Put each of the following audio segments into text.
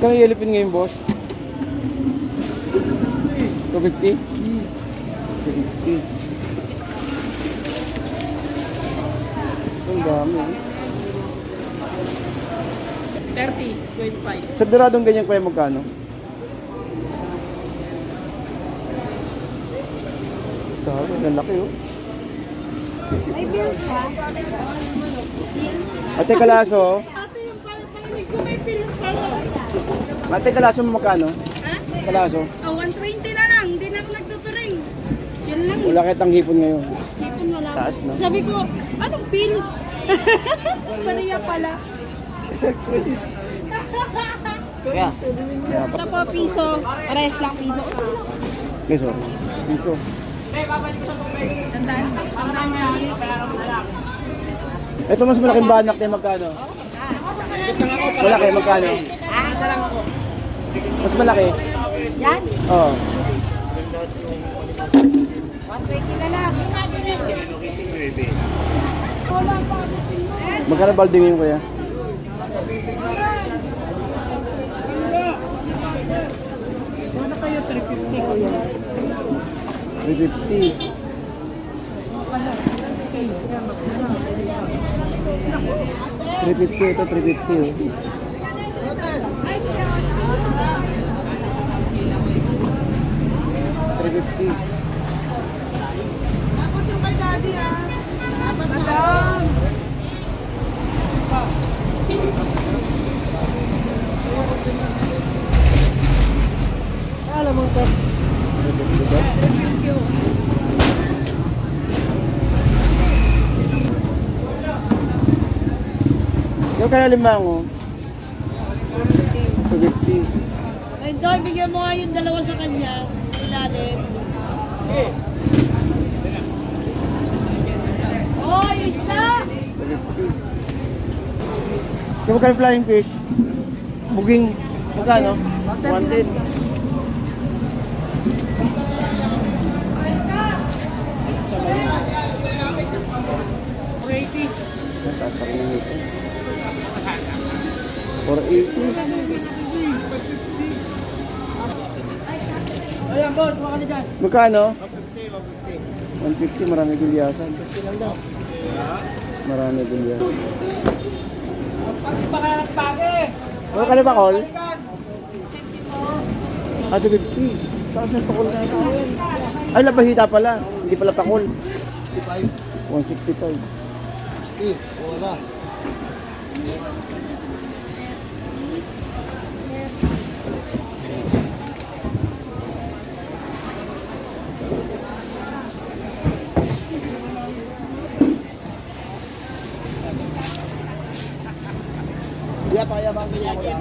Magkano yellow pin ngayon, boss? 250? 250. Ang dami. 30, 25. Sa doradong ganyan kaya magkano? Dami, ang laki oh. May bills ka? Ate Kalaso, Ate, yung parinig ko may bills ka. Ate Kalaso mo magkano? Ha? Kalaso? Oh, 120 na lang. Hindi na ako nagtuturing. Yun lang. Wala kitang hipon ngayon. Sipon wala. Taas na. Sabi ko, anong bills? Maria pala. Kaya Ito po, piso. Rest lang, piso. Piso. Piso. Sandaan. Sandaan nga. Ito mas malaking banak na magkano? Malaki, magkano? Mas malaki? Yan? Oo. 120 na lang. Magkano balde ngayon kuya? Ano kayo 350 ko yan? 350. 350 ito, 350 oh. Tapos yung kay daddy Madam! Alam mo ito. Yung kaya limango. 250. Ay, Doy, bigyan mo nga yung dalawa sa kanya. Sa ilalim. Oh, yung isda! 250. Yung kaya flying fish. Buging. Magkano? 110. Mataas pa rin ito. 480. Ayan, boss, kuha ka na dyan. Magkano? 150, marami gulyasan. Marami gulyasan. Pati pa kaya nagpage! Ano ka na ba, Col? Ah, 250. Taas ng pakol na ito. Ay, labahita pala. Hindi pala pakol. 165. 60. Wala. Ya, kaya bang ganyan ko yan?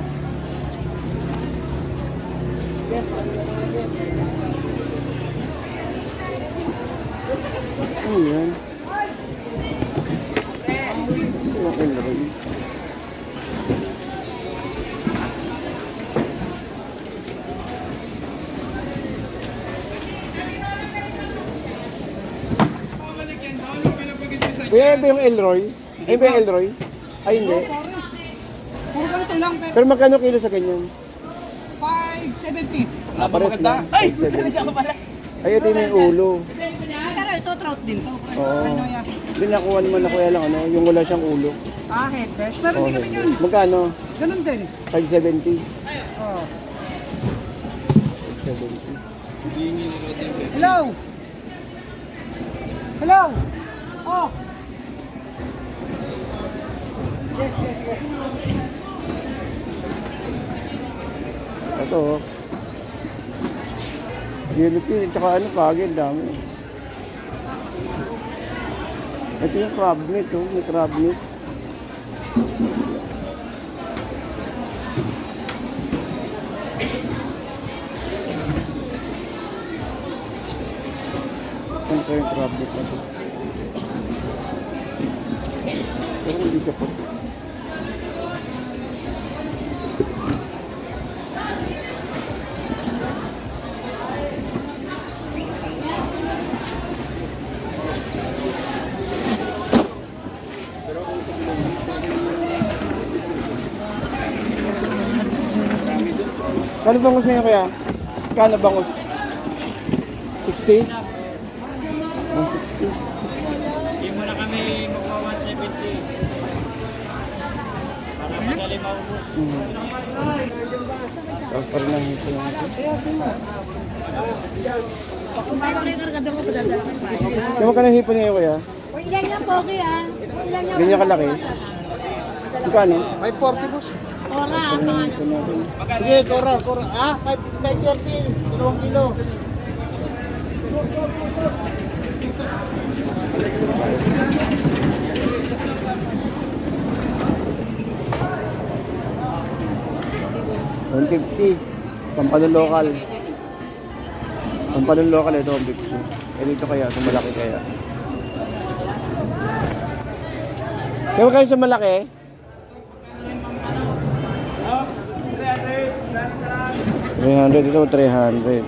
Ano yan? Okay na rin. Kuya, ba yung Elroy? Ay, ba yung Elroy? Ay, hindi. Puro ganito lang, pero Pero magkano kilo sa ganyan? 570. Ah, pares lang. Ay, 570. ka pala. Ay, ito yung may ulo. Pero ito, trout din to. Oo. Ano yan? Hindi nakuha naman na kuya lang, ano, yung wala siyang ulo. Ah, headbest. Pero hindi kami yun. Magkano? Ganun din. 570. Oh. 570. Hello? Hello? Oh. Ito, oh. Yellow pin, tsaka ano, pagin, dami. Ito yung crab meat, oh. May crab meat. Ito yung crab meat na ito. Pero hindi siya po. Marami doon. Kano bangus ngayon kaya? Kano bangus? 60? 160? Hindi mo na kami magpa-170. Para madali maubos. Tapos pa rin lang ito. Kaya magkano hipon ngayon kaya? Ilan niya po, kaya? Ilan niya? Ganyan kalaki? Magkano? 540 boss. Ora, Sige, kora. Ah, 530. 2 kilo. $150. Pampano local. Pampano local ito, $150. Eh dito kaya, sa malaki kaya. Kaya kayo sa malaki? 300 ito, 300.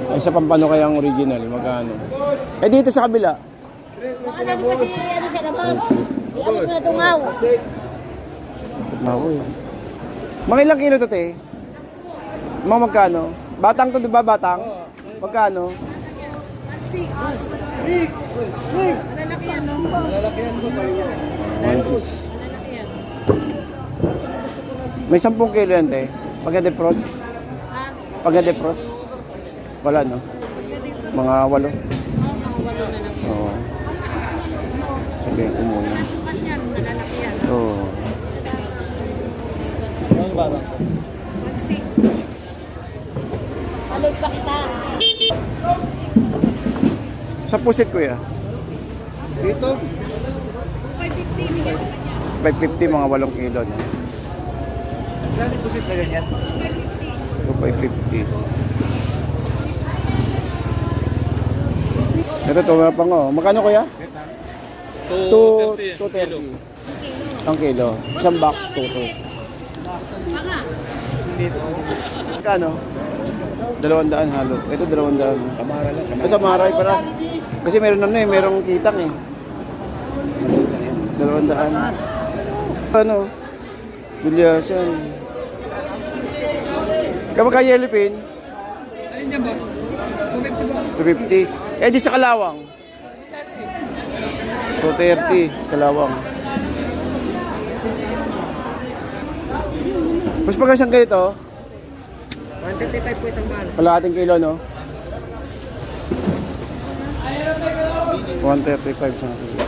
Ay sa pampano kaya ang original, magkano? Eh dito sa kabila. Ano di pa si ano sa labas? Iabot mo na tungaw. Naku eh. Mga ilang kilo to, te? Mga magkano? Batang to, di ba batang? Magkano? Malalaki yan, no? May 10 kilo yan, te. Pagka-defrost. Ha? Pagka-defrost. Wala, no? Mga 8. Mga walo na lang. Oo. Sabihin ko muna. Sukat yan, malalaki yan. Oo. Magsik. Alog pa kita. Sa pusit, kuya. Dito? 550 bigyan ko kanya. 550, mga 8 kilo, no? Ilan yung pusit na ganyan? So, 550. Ito, tumama pa nga, oh. Magkano, kuya? 230. Ang kilo. Isang box, 2. Baka. Magkano? 200 halo. Ito 200. Samara lang. Ito maray para. Kasi meron ano eh, merong kitang eh. 200. Ano? Gulyasan. Kamagka yellow pin? Alin dyan, boss? 250 ba? 250. Eh di sa kalawang. 230 kalawang. Mas pag isang ganito, 135 po isang mahal. kalahating kilo, no? 135 sa kilo.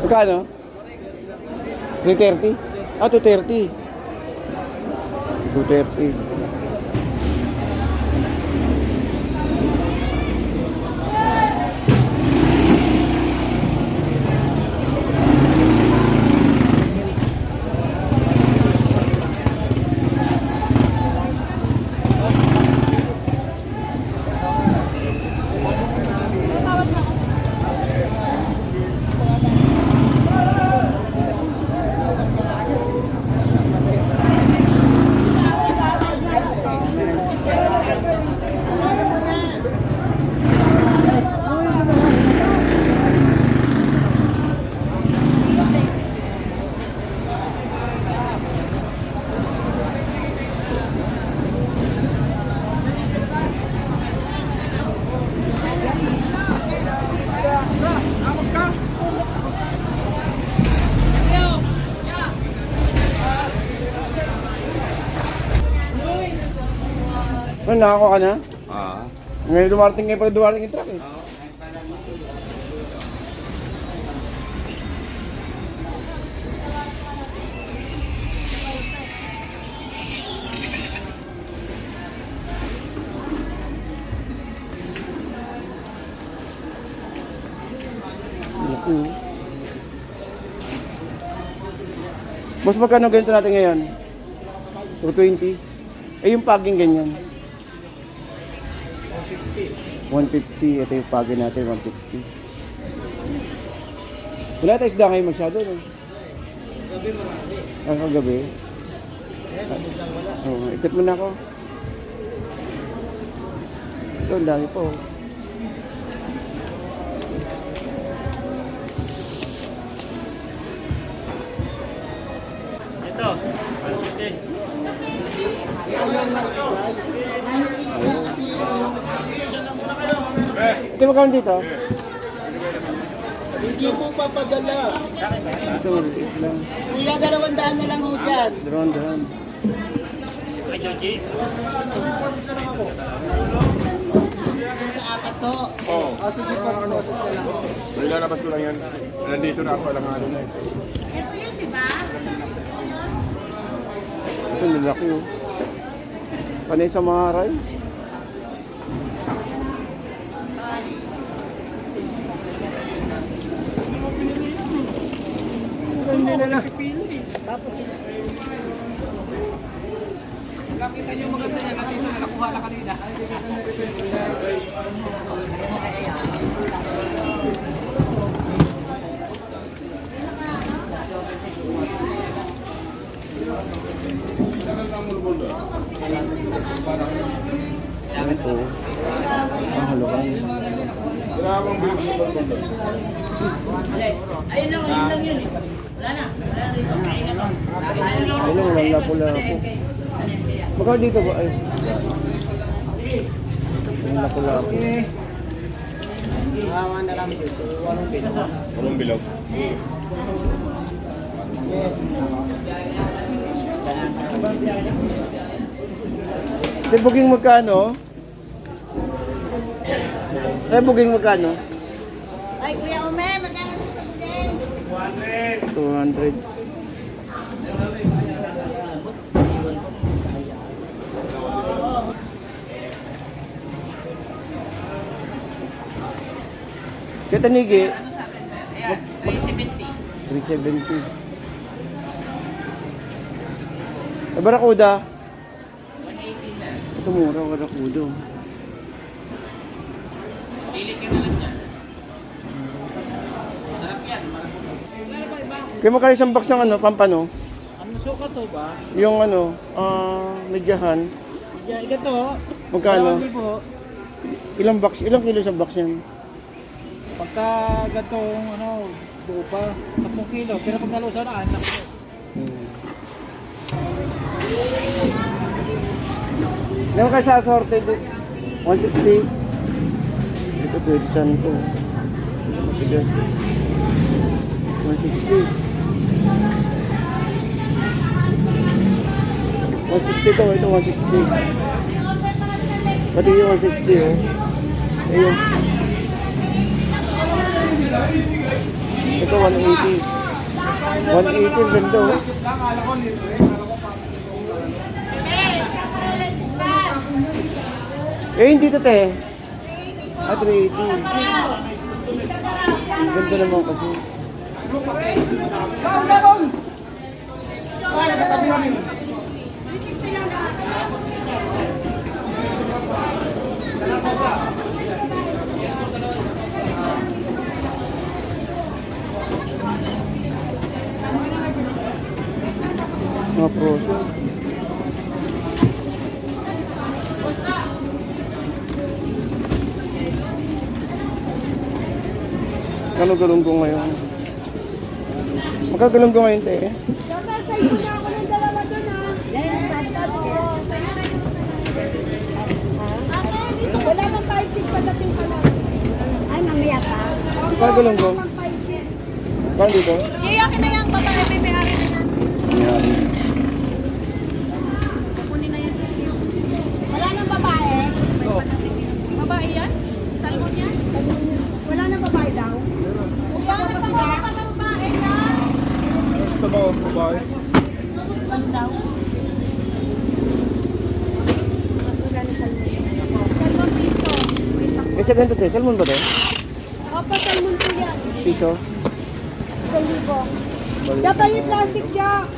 Magkano? 330? Ah, 230. 230. Ano, nakakuha ka na? Ngayon dumarating ngayon pala dumarating yung truck eh. Naku. Boss, magkano ganito natin ngayon? 220. Eh, yung paging ganyan. 150. Ito yung pagin natin, 150. Wala tayo isda ngayon masyado, no? Gabi marami. Ang kagabi. Oo, ikot mo na ako. Ito, ang dami po. Ito, 150. Ito magkano dito? Hindi po papadala. Ito, maliit lang. Kuya, 200 na lang ho dyan. Dahan-dahan. Ay, Joji. Yan sa apat to. Oo. O sige po, prosit na lang. Nilalabas ko lang yan. Nandito na ako, alam nga na eh. Ito yun, di ba? Ito, lalaki oh. Panay sa mga aray. Nakita niyo maganda niya kanina, nakuha na kanina. Ito. Ang halakan. Ayun lang yun eh. Wala na. Wala rin. Kaya na to. Ayun lang, walang lapo-lapo. Baka dito ba? Ay. Yung lapo-lapo. Hawa na lang. Anong bilog? Ito, buging magkano? Ito, buging magkano? Ay, Kuya Ome, magkano dito po din? 200. Kaya tanigi, 370. Barakuda. 180 na. Ito mura, barakuda. Pili ka na lang dyan. Sarap yan. Kaya magkano isang box ng ano, pampano? Ano suka to ba? Yung ano, medyahan. Diyan, ito. Magkano? 2,000. Ilang box? Ilang kilo sa box yan? Pagka gatong ano, buo pa, 10 kilo. Pero pag nalusa na, 6 kilo. Meron kayo sa assorted 160. Ito pwede saan to. Matigas. 160. 160 to, ito 160. Pati yung 160 oh. Ayun. Ito 180. 180 ang ganda oh. Eh, hindi to te. 380. Ang ganda naman kasi. Mga proso. Kano galunggong ngayon? Magkagalunggong ngayon, te. Dapat sa iyo na ako ng dalawa doon ha. Ate, wala nang 5-6 padating ka lang. Ay, mamaya pa. Magkagalunggong? 5-6. Kano dito? Jay, akin na yung babae, may ari na yan. Ayan. Kukunin na yan. Wala nang babae. Babae yan? Salmon yan? Wala nang babae daw? Wala nang babae pa ng babae yan. Gusto mo, babae? Wala daw. Salmon piso. Eh, sa ganito, te. Salmon ba to? Opo, salmon po yan. Piso? 1,000. Dapat yung plastic niya.